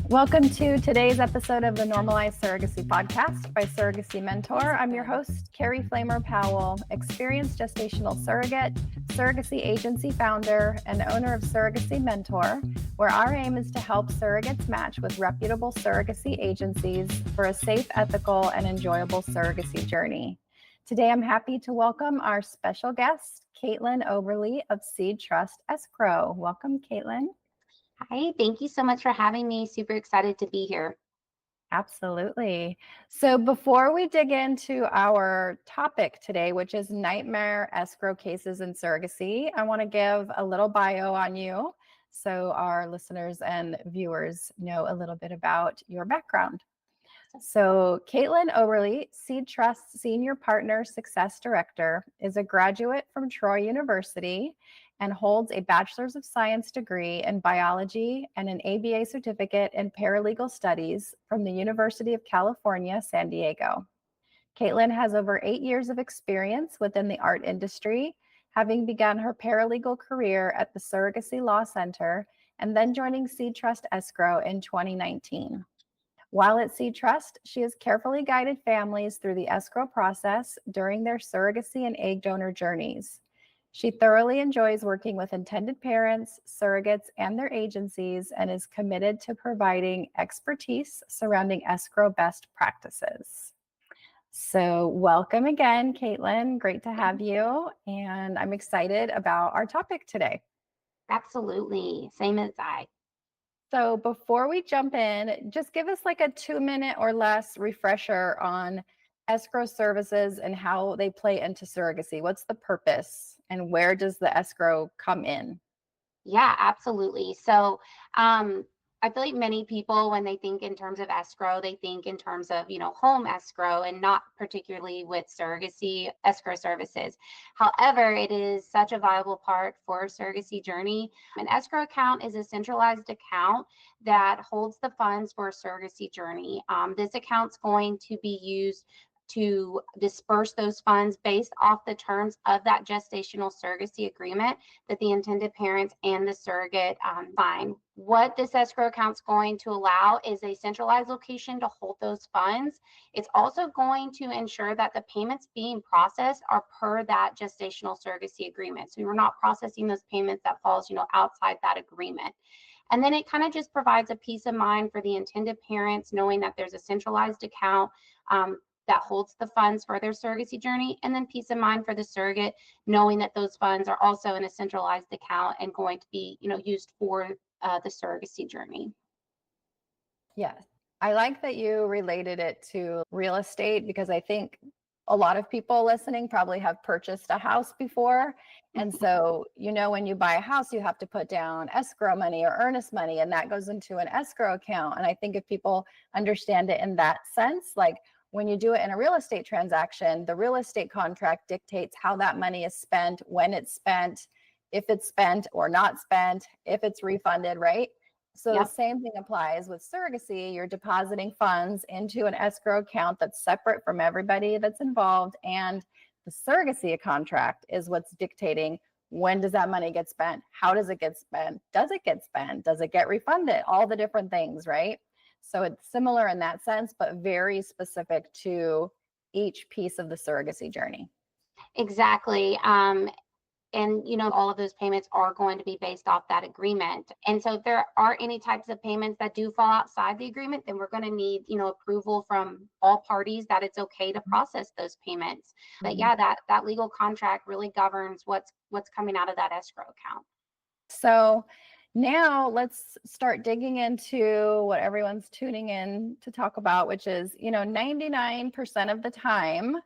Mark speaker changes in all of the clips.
Speaker 1: Welcome to today's episode of the Normalized Surrogacy Podcast by Surrogacy Mentor. I'm your host, Carey Flamer-Powell, experienced gestational surrogate, surrogacy agency founder, and owner of Surrogacy Mentor, where our aim is to help surrogates match with reputable surrogacy agencies for a safe, ethical, and enjoyable surrogacy journey. Today, I'm happy to welcome our special guest, Kaitlyn Oberley of SeedTrust Escrow. Welcome, Kaitlyn.
Speaker 2: Hi, thank you so much for having me. Super excited to be here.
Speaker 1: Absolutely. So before we dig into our topic today, which is nightmare escrow cases in surrogacy, I want to give a little bio on you so our listeners and viewers know a little bit about your background. So Kaitlyn Oberley, SeedTrust Senior Partner Success Director, is a graduate from Troy University and holds a Bachelor's of Science degree in biology and an ABA certificate in paralegal studies from the University of California, San Diego. Kaitlyn has over 8 years of experience within the art industry, having begun her paralegal career at the Surrogacy Law Center and then joining SeedTrust Escrow in 2019. While at SeedTrust, she has carefully guided families through the escrow process during their surrogacy and egg donor journeys. She thoroughly enjoys working with intended parents, surrogates, and their agencies, and is committed to providing expertise surrounding escrow best practices. So welcome again, Kaitlyn. Great to have you. And I'm excited about our topic today.
Speaker 2: Absolutely. Same as I.
Speaker 1: So before we jump in, just give us like a 2-minute or less refresher on escrow services and how they play into surrogacy. What's the purpose and where does the escrow come in?
Speaker 2: Yeah, absolutely. So, I feel like many people, when they think in terms of escrow, they think in terms of, home escrow and not particularly with surrogacy escrow services. However, it is such a viable part for surrogacy journey. An escrow account is a centralized account that holds the funds for a surrogacy journey. This account's going to be used to disperse those funds based off the terms of that gestational surrogacy agreement that the intended parents and the surrogate sign. What this escrow account is going to allow is a centralized location to hold those funds. It's also going to ensure that the payments being processed are per that gestational surrogacy agreement. So we're not processing those payments that falls, outside that agreement. And then it kind of just provides a peace of mind for the intended parents, knowing that there's a centralized account that holds the funds for their surrogacy journey, and then peace of mind for the surrogate, knowing that those funds are also in a centralized account and going to be, used for the surrogacy journey.
Speaker 1: Yes. I like that you related it to real estate because I think a lot of people listening probably have purchased a house before. And so, when you buy a house, you have to put down escrow money or earnest money, and that goes into an escrow account. And I think if people understand it in that sense, like when you do it in a real estate transaction, the real estate contract dictates how that money is spent, when it's spent, if it's spent or not spent, if it's refunded, right? So
Speaker 2: Yep.
Speaker 1: The same thing applies with surrogacy. You're depositing funds into an escrow account that's separate from everybody that's involved. And the surrogacy contract is what's dictating when does that money get spent? How does it get spent? Does it get spent? Does it get refunded? All the different things, right? So it's similar in that sense, but very specific to each piece of the surrogacy journey.
Speaker 2: Exactly. And all of those payments are going to be based off that agreement. And so if there are any types of payments that do fall outside the agreement, then we're going to need approval from all parties that it's okay to process those payments. But yeah, that legal contract really governs what's coming out of that escrow account.
Speaker 1: So now let's start digging into what everyone's tuning in to talk about, which is 99% of the time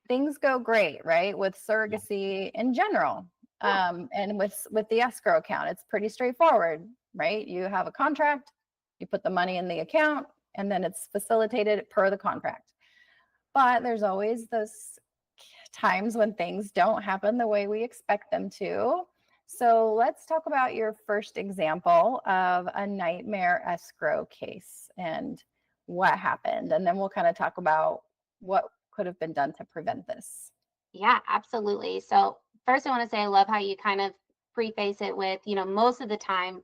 Speaker 1: things go great, right? With surrogacy in general. And with the escrow account, it's pretty straightforward, right? You have a contract, you put the money in the account, and then it's facilitated per the contract. But there's always those times when things don't happen the way we expect them to. So let's talk about your first example of a nightmare escrow case and what happened. And then we'll kind of talk about what could have been done to prevent this.
Speaker 2: Yeah, absolutely. So first I want to say I love how you kind of preface it with, most of the time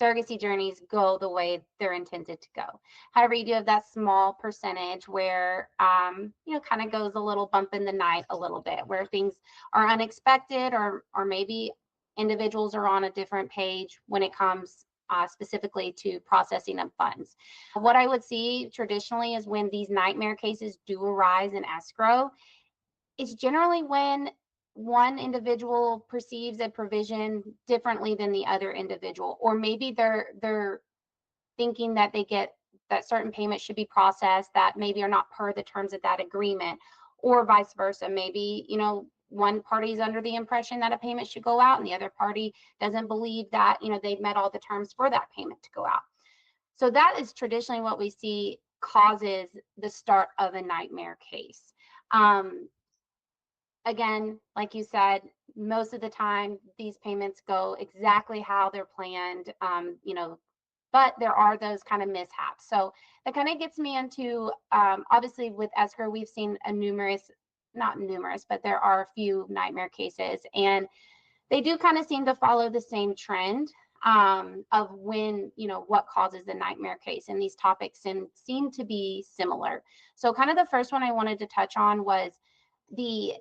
Speaker 2: surrogacy journeys go the way they're intended to go. However, you do have that small percentage where, kind of goes a little bump in the night a little bit, where things are unexpected, or maybe individuals are on a different page when it comes specifically to processing of funds. What I would see traditionally is when these nightmare cases do arise in escrow, it's generally when one individual perceives a provision differently than the other individual, or maybe they're thinking that that certain payments should be processed that maybe are not per the terms of that agreement, or vice versa. Maybe, one party is under the impression that a payment should go out and the other party doesn't believe that, they've met all the terms for that payment to go out. So that is traditionally what we see causes the start of a nightmare case. Again, like you said, most of the time these payments go exactly how they're planned, but there are those kind of mishaps. So that kind of gets me into, obviously with escrow, we've seen not numerous, but there are a few nightmare cases, and they do kind of seem to follow the same trend of when, what causes the nightmare case, and these topics seem to be similar. So kind of the first one I wanted to touch on was the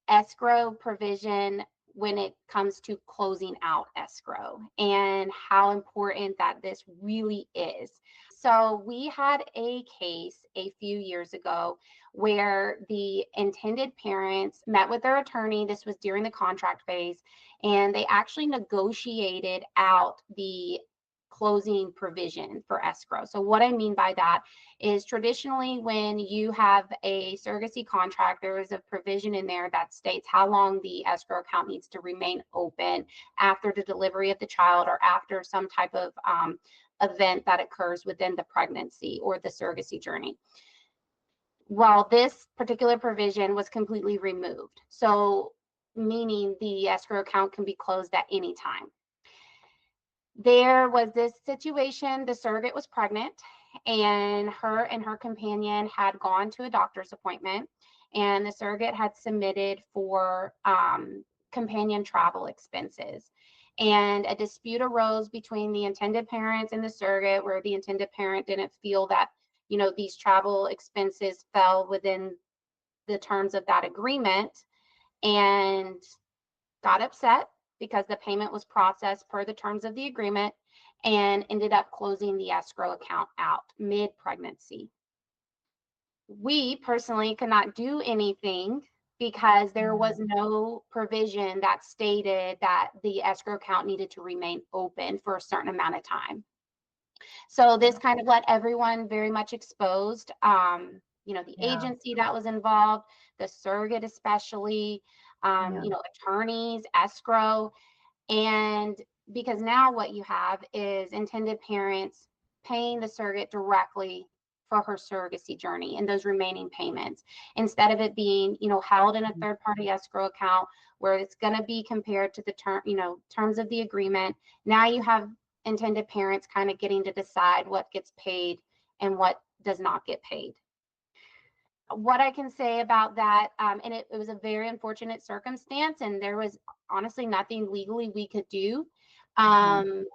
Speaker 2: escrow provision when it comes to closing out escrow, and how important that this really is. So we had a case a few years ago where the intended parents met with their attorney. This was during the contract phase, and they actually negotiated out the closing provision for escrow. So what I mean by that is, traditionally when you have a surrogacy contract, there is a provision in there that states how long the escrow account needs to remain open after the delivery of the child, or after some type of event that occurs within the pregnancy or the surrogacy journey. Well, this particular provision was completely removed. So meaning the escrow account can be closed at any time. There was this situation, the surrogate was pregnant, and her companion had gone to a doctor's appointment, and the surrogate had submitted for companion travel expenses. And a dispute arose between the intended parents and the surrogate, where the intended parent didn't feel that, these travel expenses fell within the terms of that agreement, and got upset because the payment was processed per the terms of the agreement, and ended up closing the escrow account out mid-pregnancy. We personally could not do anything because there was no provision that stated that the escrow account needed to remain open for a certain amount of time. So this kind of let everyone very much exposed, the agency that was involved, the surrogate especially, attorneys, escrow. And because now what you have is intended parents paying the surrogate directly for her surrogacy journey and those remaining payments, instead of it being, held in a third party escrow account where it's going to be compared to the terms of the agreement. Now you have intended parents kind of getting to decide what gets paid and what does not get paid. What I can say about that, and it was a very unfortunate circumstance, and there was honestly nothing legally we could do, and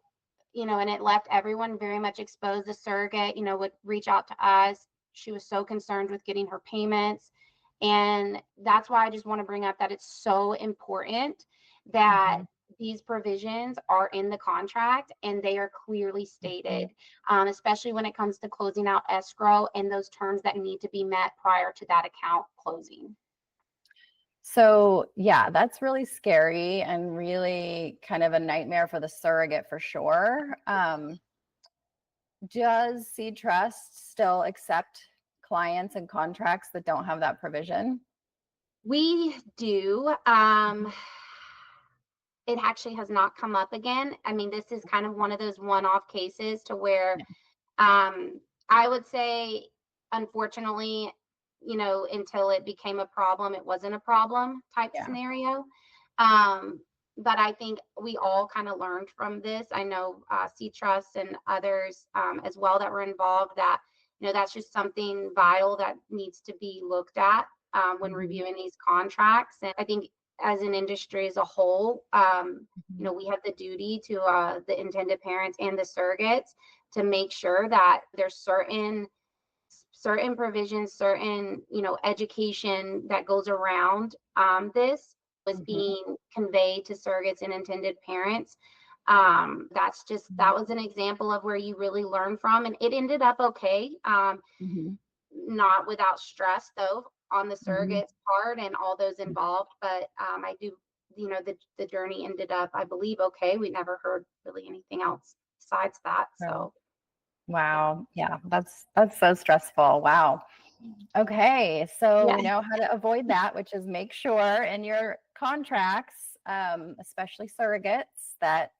Speaker 2: it left everyone very much exposed. The surrogate, would reach out to us. She was so concerned with getting her payments, and that's why I just want to bring up that it's so important that these provisions are in the contract and they are clearly stated, especially when it comes to closing out escrow and those terms that need to be met prior to that account closing.
Speaker 1: So yeah, that's really scary and really kind of a nightmare for the surrogate for sure. Does SeedTrust still accept clients and contracts that don't have that provision?
Speaker 2: We do. It actually has not come up again. I mean, this is kind of one of those one-off cases to where I would say, unfortunately, until it became a problem, it wasn't a problem type scenario. But I think we all kind of learned from this. I know SeedTrust and others as well that were involved, that, that's just something vital that needs to be looked at when reviewing these contracts. And I think as an industry as a whole,
Speaker 1: Mhm.
Speaker 2: we have the duty to the intended parents and the surrogates to make sure that there's certain provisions, certain, education that goes around this was
Speaker 1: Mhm.
Speaker 2: being conveyed to surrogates and intended parents. That
Speaker 1: Mhm.
Speaker 2: was an example of where you really learn from, and it ended up okay.
Speaker 1: Mhm.
Speaker 2: Not without stress though on the
Speaker 1: Mhm.
Speaker 2: surrogates part and all those involved, but I do, the journey ended up, I believe, okay. We never heard really anything else besides that.
Speaker 1: Right.
Speaker 2: So yeah.
Speaker 1: Wow. Yeah, that's so stressful. Wow. Okay, so
Speaker 2: Yeah.
Speaker 1: we know how to avoid that, which is make sure in your contracts, especially surrogates, that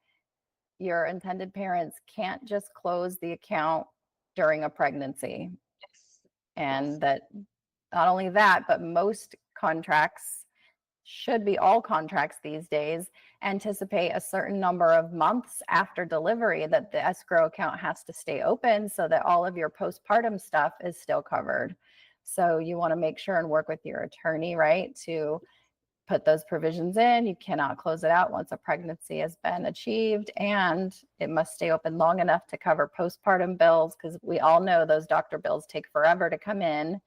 Speaker 1: your intended parents can't just close the account during a pregnancy.
Speaker 2: Yes. Yes.
Speaker 1: And that not only that, but most contracts should be all contracts these days anticipate a certain number of months after delivery that the escrow account has to stay open so that all of your postpartum stuff is still covered. So you want to make sure and work with your attorney, right, to put those provisions in. You cannot close it out once a pregnancy has been achieved, and it must stay open long enough to cover postpartum bills, because we all know those doctor bills take forever to come in.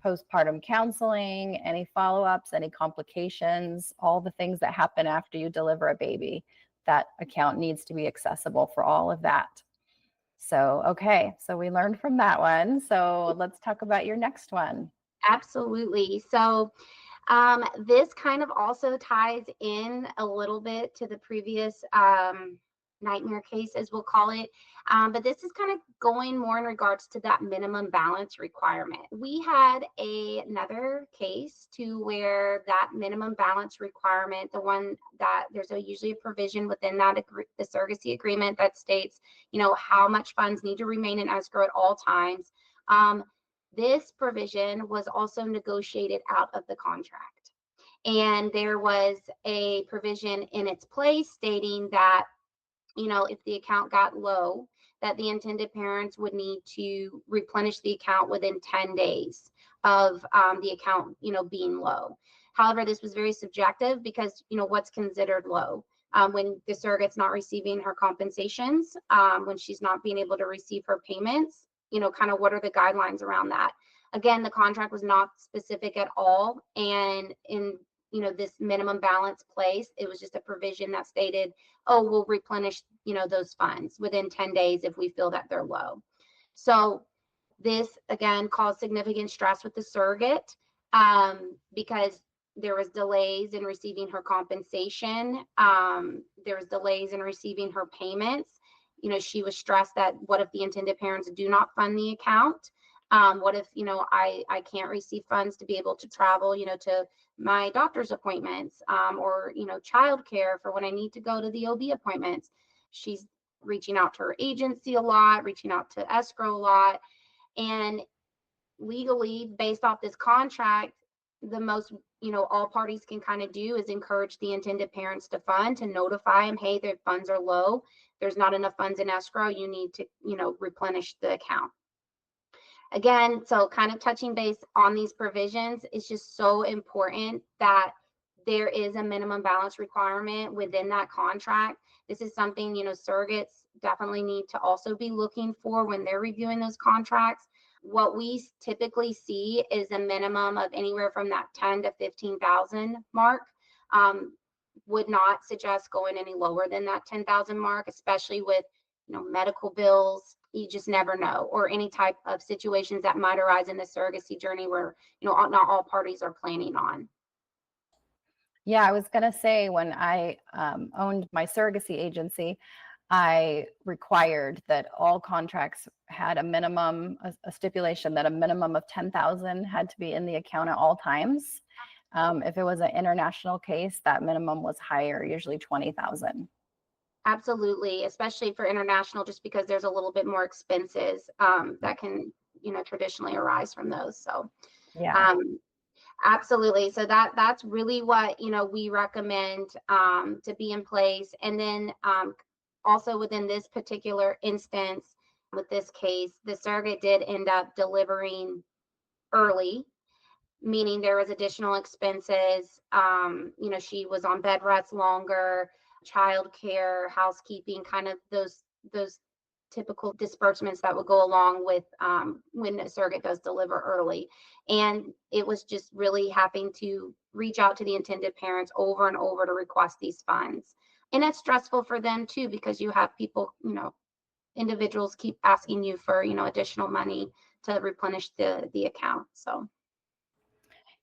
Speaker 1: Postpartum counseling, any follow-ups, any complications, all the things that happen after you deliver a baby. That account needs to be accessible for all of that. So, okay, so we learned from that one. So let's talk about your next one.
Speaker 2: Absolutely. So this kind of also ties in a little bit to the previous nightmare case, as we'll call it. But this is kind of going more in regards to that minimum balance requirement. We had another case to where that minimum balance requirement, the one that there's usually a provision within the surrogacy agreement that states, how much funds need to remain in escrow at all times. This provision was also negotiated out of the contract. And there was a provision in its place stating that, if the account got low, that the intended parents would need to replenish the account within 10 days of the account, being low. However, this was very subjective because, what's considered low? When the surrogate's not receiving her compensations, when she's not being able to receive her payments, kind of what are the guidelines around that? Again, the contract was not specific at all. And in, this minimum balance place, it was just a provision that stated, oh, we'll replenish, those funds within 10 days if we feel that they're low. So this again caused significant stress with the surrogate, because there was delays in receiving her compensation. There was delays in receiving her payments. She was stressed that what if the intended parents do not fund the account? What if, I can't receive funds to be able to travel, to my doctor's appointments, or, childcare for when I need to go to the OB appointments. She's reaching out to her agency a lot, reaching out to escrow a lot. And legally, based off this contract, the most, all parties can kind of do is encourage the intended parents to fund, to notify them, hey, their funds are low. There's not enough funds in escrow. You need to, replenish the account. Again, so kind of touching base on these provisions, it's just so important that there is a minimum balance requirement within that contract. This is something, surrogates definitely need to also be looking for when they're reviewing those contracts. What we typically see is a minimum of anywhere from that 10 to 15,000 mark. Would not suggest going any lower than that 10,000 mark, especially with, medical bills. You just never know, or any type of situations that might arise in the surrogacy journey where, not all parties are planning on.
Speaker 1: Yeah, I was going to say when I owned my surrogacy agency, I required that all contracts had a minimum, a stipulation that a minimum of 10,000 had to be in the account at all times. If it was an international case, that minimum was higher, usually 20,000.
Speaker 2: Absolutely, especially for international, just because there's a little bit more expenses that can, traditionally arise from those. So,
Speaker 1: Yeah.
Speaker 2: um, absolutely. So that's really what, we recommend to be in place. And then also within this particular instance, with this case, the surrogate did end up delivering early. meaning there was additional expenses. She was on bed rest longer, childcare, housekeeping, kind of those typical disbursements that would go along with when a surrogate does deliver early. And it was just really having to reach out to the intended parents over and over to request these funds. And it's stressful for them too, because you have people, individuals keep asking you for, additional money to replenish the account. So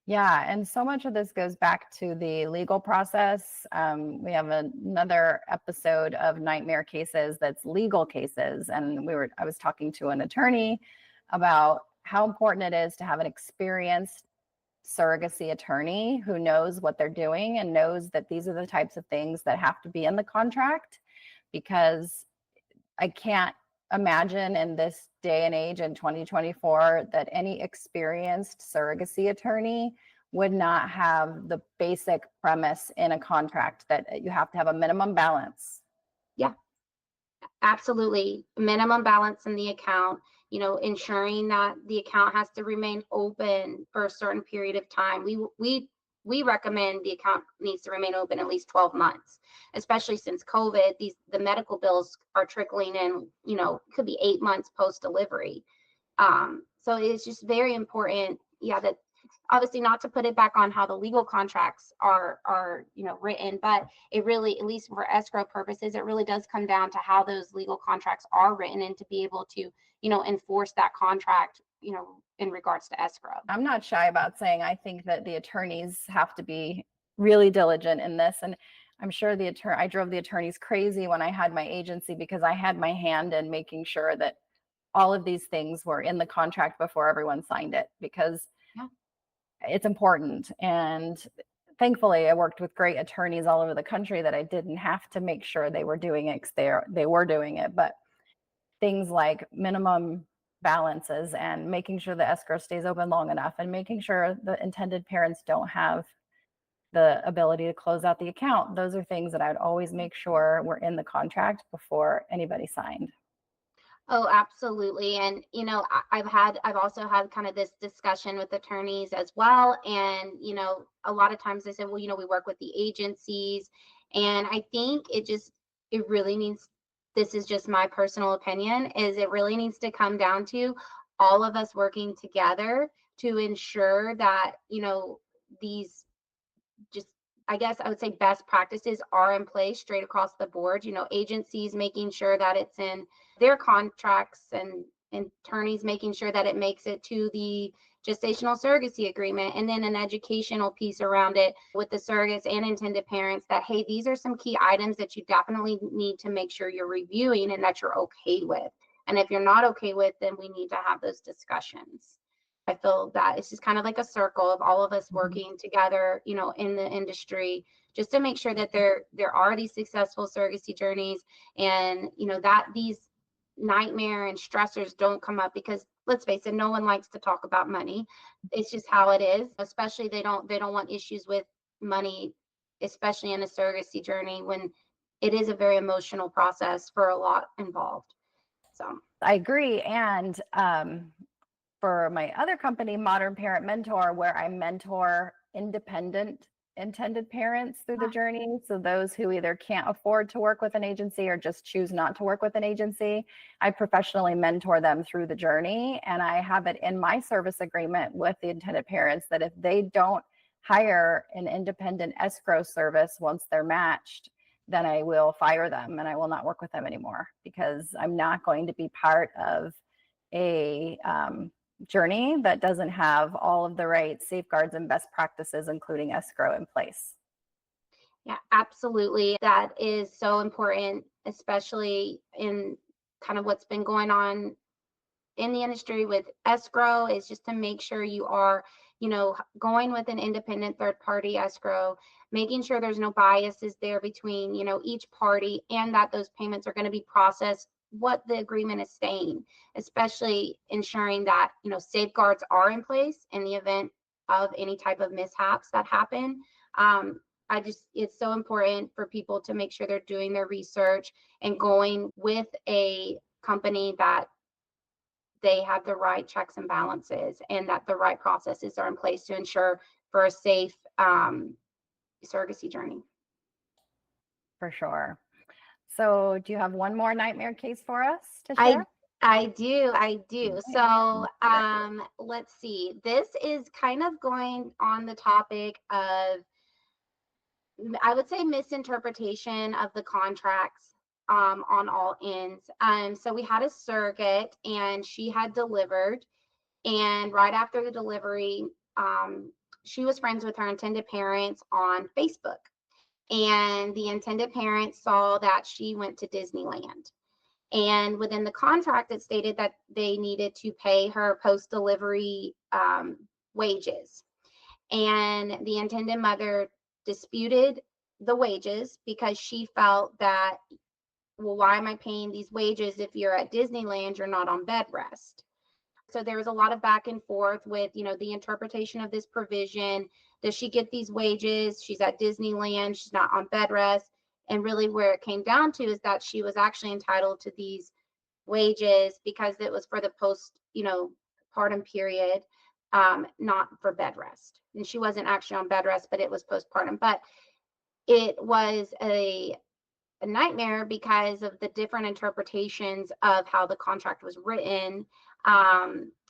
Speaker 1: Yeah, and so much of this goes back to the legal process. We have another episode of nightmare cases that's legal cases, and I was talking to an attorney about how important it is to have an experienced surrogacy attorney who knows what they're doing and knows that these are the types of things that have to be in the contract, because I can't imagine in this day and age in 2024 that any experienced surrogacy attorney would not have the basic premise in a contract that you have to have a minimum balance.
Speaker 2: yeah, absolutely. Minimum balance in the account, ensuring that the account has to remain open for a certain period of time. We recommend the account needs to remain open at least 12 months, especially since COVID. The medical bills are trickling in, could be 8 months post delivery. So it's just very important, that obviously not to put it back on how the legal contracts are written, but it really, at least for escrow purposes, it really does come down to how those legal contracts are written, and to be able to enforce that contract in regards to escrow.
Speaker 1: I'm not shy about saying I think that the attorneys have to be really diligent in this, and I'm sure I drove the attorneys crazy when I had my agency, because I had my hand in making sure that all of these things were in the contract before everyone signed it, because it's important. And thankfully I worked with great attorneys all over the country that I didn't have to make sure they were doing it, because they were doing it. But things like minimum balances and making sure the escrow stays open long enough, and making sure the intended parents don't have the ability to close out the account, those are things that I would always make sure were in the contract before anybody signed.
Speaker 2: Oh, absolutely. And, I've also had kind of this discussion with attorneys as well. And, a lot of times they said, well, we work with the agencies. And I think it really needs, this is just my personal opinion, is it really needs to come down to all of us working together to ensure that, these just, I guess I would say, best practices are in place straight across the board. Agencies making sure that it's in their contracts, and attorneys making sure that it makes it to the gestational surrogacy agreement, and then an educational piece around it with the surrogates and intended parents that, hey, these are some key items that you definitely need to make sure you're reviewing and that you're okay with. And if you're not okay with, then we need to have those discussions. I feel that it's just kind of like a circle of all of us working together, in the industry, just to make sure that there are these successful surrogacy journeys, and that these nightmare and stressors don't come up, because let's face it, no one likes to talk about money. It's just how it is. Especially they don't want issues with money, especially in a surrogacy journey, when it is a very emotional process for a lot involved. So
Speaker 1: I agree. And for my other company, Modern Parent Mentor, where I mentor independent intended parents through the journey. So those who either can't afford to work with an agency or just choose not to work with an agency, I professionally mentor them through the journey. And I have it in my service agreement with the intended parents that if they don't hire an independent escrow service once they're matched, then I will fire them and I will not work with them anymore, because I'm not going to be part of a journey that doesn't have all of the right safeguards and best practices, including escrow, in place.
Speaker 2: yeah, absolutely. That is so important, especially in kind of what's been going on in the industry with escrow, is just to make sure you are, going with an independent third party escrow, making sure there's no biases there between, each party, and that those payments are going to be processed what the agreement is saying, especially ensuring that, safeguards are in place in the event of any type of mishaps that happen. It's so important for people to make sure they're doing their research and going with a company that they have the right checks and balances and that the right processes are in place to ensure for a safe surrogacy journey.
Speaker 1: For sure. So, do you have one more nightmare case for us to
Speaker 2: I
Speaker 1: share?
Speaker 2: I do. I do.
Speaker 1: Okay.
Speaker 2: So, let's see. This is kind of going on the topic of, I would say, misinterpretation of the contracts on all ends. So we had a surrogate and she had delivered, and right after the delivery, she was friends with her intended parents on Facebook. And the intended parents saw that she went to Disneyland. And within the contract, it stated that they needed to pay her post delivery wages. And the intended mother disputed the wages because she felt that, well, why am I paying these wages if you're at Disneyland, you're not on bed rest? So there was a lot of back and forth with, the interpretation of this provision. Does she get these wages? She's at Disneyland, she's not on bed rest. And really where it came down to is that she was actually entitled to these wages because it was for the post, partum period, not for bed rest. And she wasn't actually on bed rest, but it was postpartum. But it was a nightmare because of the different interpretations of how the contract was written,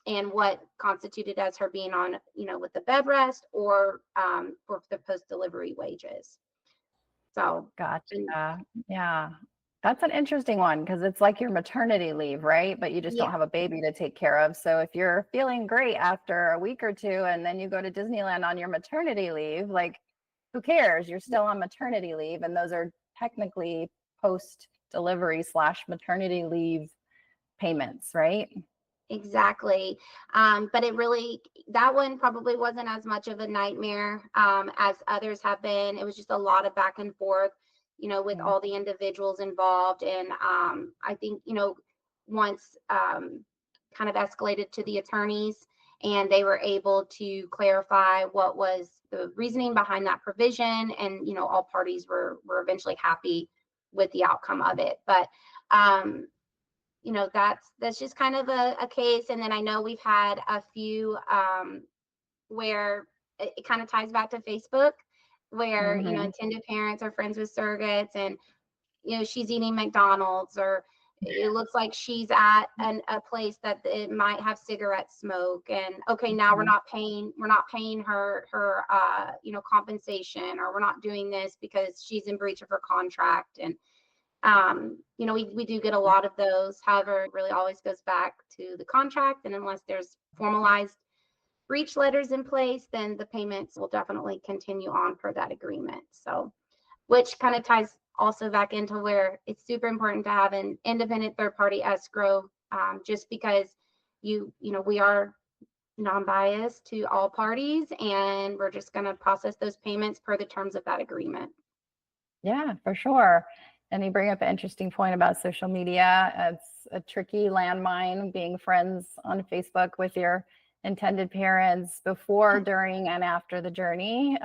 Speaker 2: and what constituted as her being on, with the bed rest or for the post delivery wages. So,
Speaker 1: Gotcha. Yeah. That's an interesting one because it's like your maternity leave, right? But you just
Speaker 2: yeah,
Speaker 1: don't have a baby to take care of. So if you're feeling great after a week or two and then you go to Disneyland on your maternity leave, like who cares? You're still on maternity leave. And those are technically post delivery / maternity leave payments, right?
Speaker 2: exactly. But that one probably wasn't as much of a nightmare as others have been. It was just a lot of back and forth, with
Speaker 1: Yeah.
Speaker 2: all the individuals involved. And I think, once kind of escalated to the attorneys and they were able to clarify what was the reasoning behind that provision. And, all parties were eventually happy with the outcome of it. But that's just kind of a case. And then I know we've had a few where it kind of ties back to Facebook, where
Speaker 1: Mhm.
Speaker 2: intended parents are friends with surrogates, and she's eating McDonald's, or it looks like she's at a place that it might have cigarette smoke, and okay, now we're
Speaker 1: Mhm.
Speaker 2: not paying her compensation, or we're not doing this because she's in breach of her contract. And we do get a lot of those. However, it really always goes back to the contract. And unless there's formalized breach letters in place, then the payments will definitely continue on per that agreement. So, which kind of ties also back into where it's super important to have an independent third party escrow, just because we are non-biased to all parties, and we're just going to process those payments per the terms of that agreement.
Speaker 1: Yeah, for sure. And you bring up an interesting point about social media. It's a tricky landmine being friends on Facebook with your intended parents before, during, and after the journey.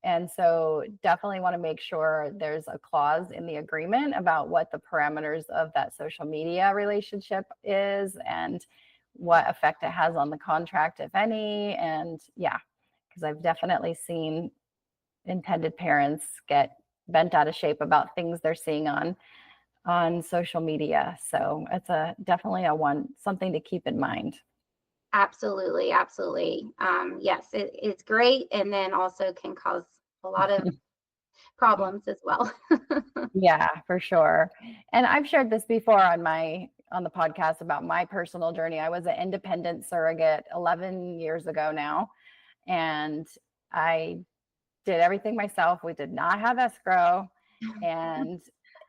Speaker 1: And so definitely want to make sure there's a clause in the agreement about what the parameters of that social media relationship is and what effect it has on the contract, if any. And yeah, because I've definitely seen intended parents get bent out of shape about things they're seeing on social media. So it's definitely something to keep in mind.
Speaker 2: Absolutely, absolutely. Yes, it's great, and then also can cause a lot of problems as well.
Speaker 1: Yeah, for sure. And I've shared this before on the podcast about my personal journey. I was an independent surrogate 11 years ago now, and I did everything myself. We did not have escrow. And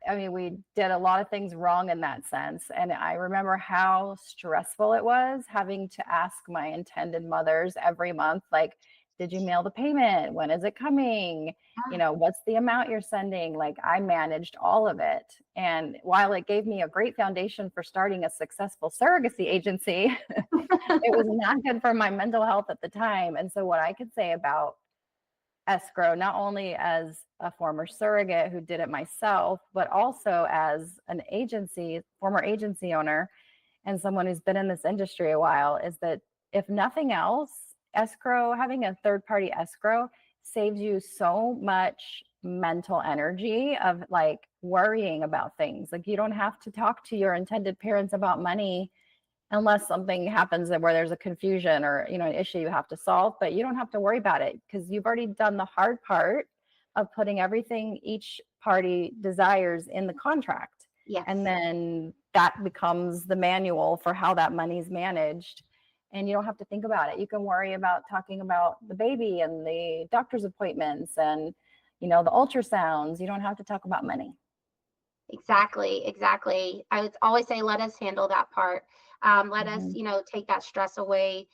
Speaker 1: I mean, we did a lot of things wrong in that sense. And I remember how stressful it was having to ask my intended mothers every month, like, did you mail the payment? When is it coming? What's the amount you're sending? Like, I managed all of it. And while it gave me a great foundation for starting a successful surrogacy agency, it was not good for my mental health at the time. And so what I could say about escrow, not only as a former surrogate who did it myself, but also as an former agency owner, and someone who's been in this industry a while is that if nothing else, escrow, having a third party escrow saves you so much mental energy of like worrying about things. Like you don't have to talk to your intended parents about money unless something happens where there's a confusion or, you know, an issue you have to solve, but you don't have to worry about it because you've already done the hard part of putting everything each party desires in the contract.
Speaker 2: Yes.
Speaker 1: And then that becomes the manual for how that money's managed. And you don't have to think about it. You can worry about talking about the baby and the doctor's appointments and, you know, the ultrasounds. You don't have to talk about money.
Speaker 2: Exactly. I would always say, let us handle that part. Let us, you know, take that stress away,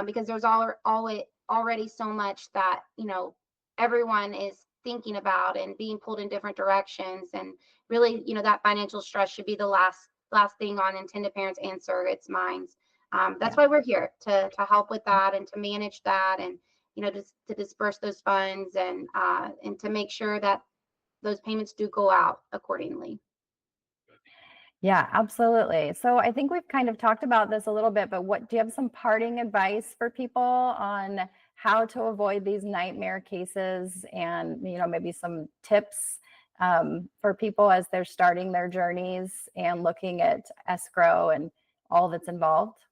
Speaker 2: because there's already so much that, you know, everyone is thinking about and being pulled in different directions. And really, you know, that financial stress should be the last thing on intended parents and surrogates' minds. That's why we're here to help with that and to manage that, and, you know, just to disperse those funds and to make sure that those payments do go out accordingly.
Speaker 1: Yeah, absolutely. So I think we've kind of talked about this a little bit, but do you have some parting advice for people on how to avoid these nightmare cases and, you know, maybe some tips for people as they're starting their journeys and looking at escrow and all that's involved?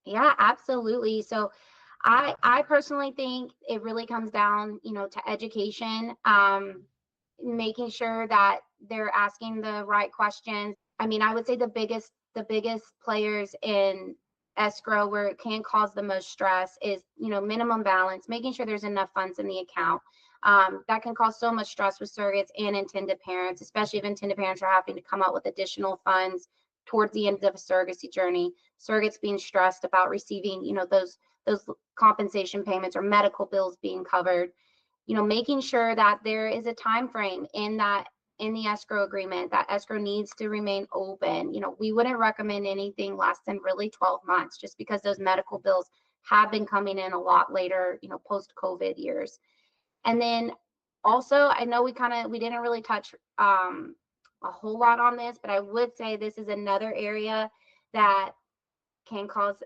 Speaker 2: Yeah, absolutely. So I personally think it really comes down, you know, to education, making sure that they're asking the right questions. I mean, I would say the biggest players in escrow where it can cause the most stress is, you know, minimum balance, making sure there's enough funds in the account. That can cause so much stress with surrogates and intended parents, especially if intended parents are having to come up with additional funds towards the end of a surrogacy journey. Surrogates being stressed about receiving, you know, those compensation payments or medical bills being covered. You know, making sure that there is a time frame in the escrow agreement, that escrow needs to remain open. You know, we wouldn't recommend anything less than really 12 months, just because those medical bills have been coming in a lot later, you know, post COVID years. And then also, I know we didn't really touch a whole lot on this, but I would say this is another area that can cause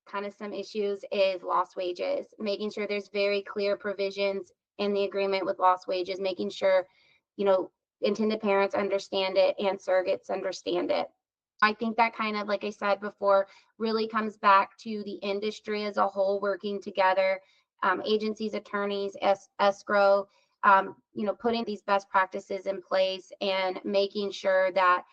Speaker 2: kind of some issues is lost wages, making sure there's very clear provisions in the agreement with lost wages, making sure, you know, intended parents understand it and surrogates understand it. I think that kind of, like I said before, really comes back to the industry as a whole working together, agencies, attorneys, escrow, you know, putting these best practices in place and making sure that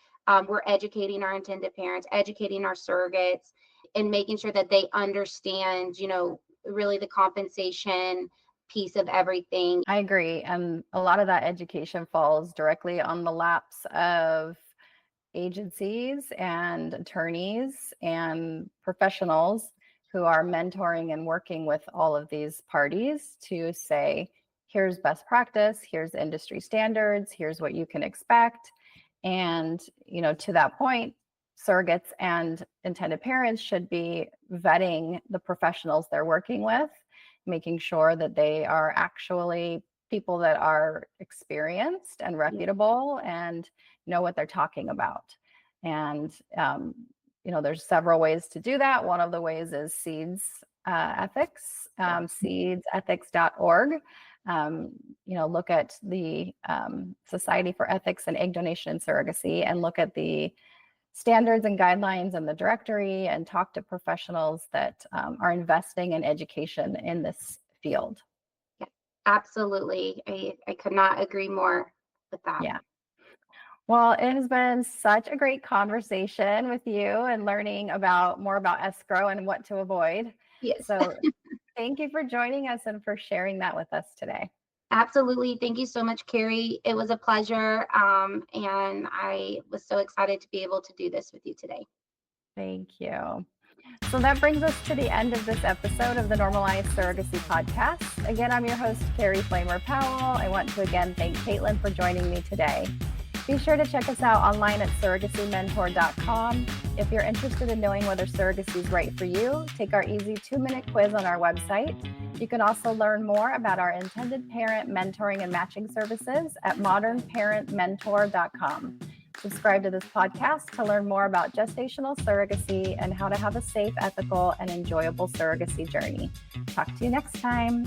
Speaker 2: we're educating our intended parents, educating our surrogates, and making sure that they understand, you know, really the compensation piece of everything.
Speaker 1: I agree. And a lot of that education falls directly on the laps of agencies and attorneys and professionals who are mentoring and working with all of these parties to say, here's best practice, here's industry standards, here's what you can expect. And, you know, to that point, surrogates and intended parents should be vetting the professionals they're working with, making sure that they are actually people that are experienced and reputable and know what they're talking about. And, you know, there's several ways to do that. One of the ways is Seeds Ethics, seedsethics.org. You know, look at the Society for Ethics and Egg Donation and Surrogacy and look at the standards and guidelines and the directory and talk to professionals that are investing in education in this field.
Speaker 2: Yeah, absolutely. I could not agree more with that.
Speaker 1: Yeah. Well, it has been such a great conversation with you and learning more about escrow and what to avoid.
Speaker 2: Yes.
Speaker 1: So thank you for joining us and for sharing that with us today.
Speaker 2: Absolutely. Thank you so much, Carey. It was a pleasure. And I was so excited to be able to do this with you today.
Speaker 1: Thank you. So that brings us to the end of this episode of the Normalized Surrogacy Podcast. Again, I'm your host, Carey Flamer-Powell. I want to again thank Kaitlyn for joining me today. Be sure to check us out online at surrogacymentor.com. If you're interested in knowing whether surrogacy is right for you, take our easy 2-minute quiz on our website. You can also learn more about our intended parent mentoring and matching services at modernparentmentor.com. Subscribe to this podcast to learn more about gestational surrogacy and how to have a safe, ethical, and enjoyable surrogacy journey. Talk to you next time.